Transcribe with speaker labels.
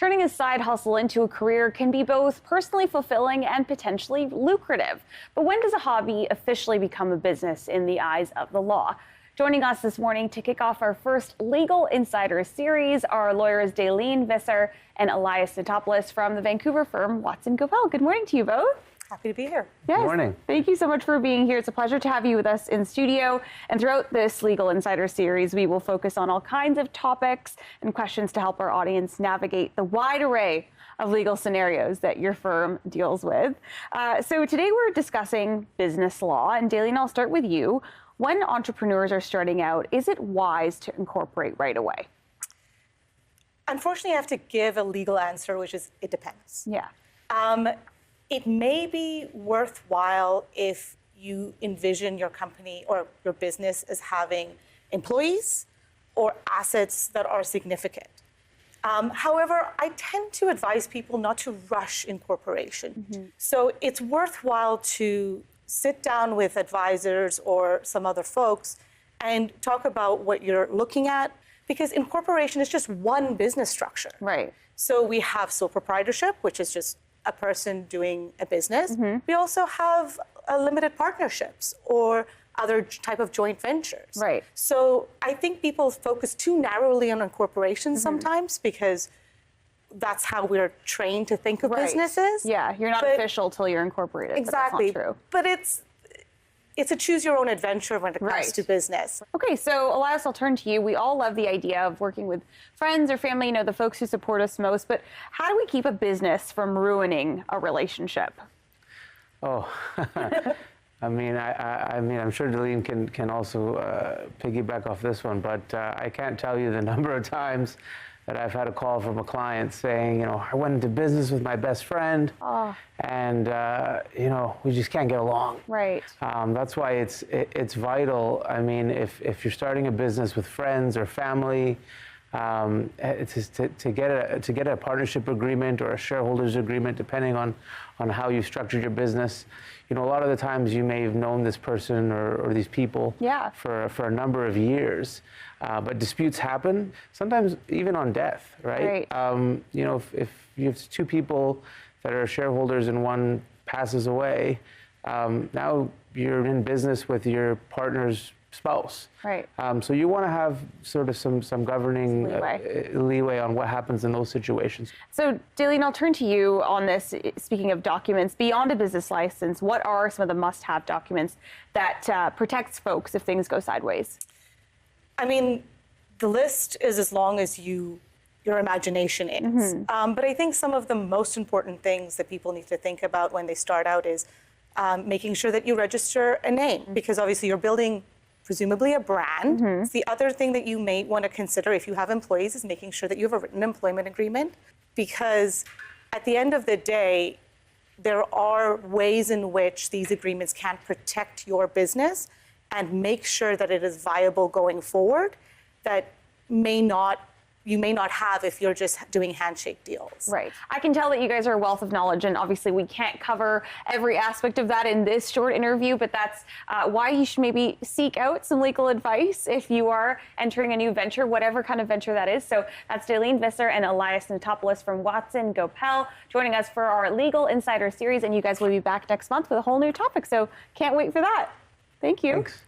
Speaker 1: turning a side hustle into a career can be both personally fulfilling and potentially lucrative. But when does a hobby officially become a business in the eyes of the law? Joining us this morning to kick off our first Legal Insider series are lawyers Dalene, Visser, and Elias Notopoulos from the Vancouver firm Watson Goepel. Good morning to you both.
Speaker 2: Happy to be here.
Speaker 1: Yes.
Speaker 3: Good morning.
Speaker 1: Thank you so much for being here. It's a pleasure to have you with us in studio. And throughout this Legal Insider series, we will focus on all kinds of topics and questions to help our audience navigate the wide array of legal scenarios that your firm deals with. So today we're discussing business law. And Dalene, I'll start with you. When entrepreneurs are starting out, is it wise to incorporate right away?
Speaker 2: Unfortunately, I have to give a legal answer, which is it depends.
Speaker 1: Yeah.
Speaker 2: It may be worthwhile if you envision your company or your business as having employees or assets that are significant. However, I tend to advise people not to rush incorporation. Mm-hmm. So it's worthwhile to sit down with advisors or some other folks and talk about what you're looking at, because incorporation is just one business structure.
Speaker 1: Right.
Speaker 2: So we have sole proprietorship, which is just a person doing a business. Mm-hmm. We also have limited partnerships or other type of joint ventures.
Speaker 1: Right.
Speaker 2: So I think people focus too narrowly on incorporation sometimes because that's how we're trained to think of businesses.
Speaker 1: Yeah, you're not official till you're incorporated.
Speaker 2: Exactly.
Speaker 1: But that's not true.
Speaker 2: But it's a choose your own adventure when it comes to business.
Speaker 1: Okay, so Elias, I'll turn to you. We all love the idea of working with friends or family, the folks who support us most, but how do we keep a business from ruining a relationship?
Speaker 3: Oh, I mean, I'm sure Dalene can also piggyback off this one, but I can't tell you the number of times that I've had a call from a client saying, I went into business with my best friend, and we just can't get along.
Speaker 1: Right.
Speaker 3: That's why it's vital. I mean, if you're starting a business with friends or family, it's to get a partnership agreement or a shareholders agreement, depending on how you structured your business. A lot of the times you may have known this person or these people for a number of years, but disputes happen, sometimes even on death, right? If you have two people that are shareholders and one passes away, now you're in business with your partner's spouse.
Speaker 1: Right.
Speaker 3: So you want to have sort of some governing leeway on what happens in those situations.
Speaker 1: So, Dalene, I'll turn to you on this. Speaking of documents, beyond a business license, what are some of the must-have documents that protects folks if things go sideways?
Speaker 2: I mean, the list is as long as your imagination is. Mm-hmm. But I think some of the most important things that people need to think about when they start out is making sure that you register a name, because obviously you're building presumably a brand. Mm-hmm. The other thing that you may want to consider if you have employees is making sure that you have a written employment agreement, because at the end of the day, there are ways in which these agreements can protect your business and make sure that it is viable going forward that you may not have if you're just doing handshake deals.
Speaker 1: Right. I can tell that you guys are a wealth of knowledge, and obviously we can't cover every aspect of that in this short interview, but that's why you should maybe seek out some legal advice if you are entering a new venture, whatever kind of venture that is. So that's Dalene, Visser, and Elias Notopoulos from Watson Goepel joining us for our Legal Insider series, and you guys will be back next month with a whole new topic, so can't wait for that. Thank you.
Speaker 3: Thanks.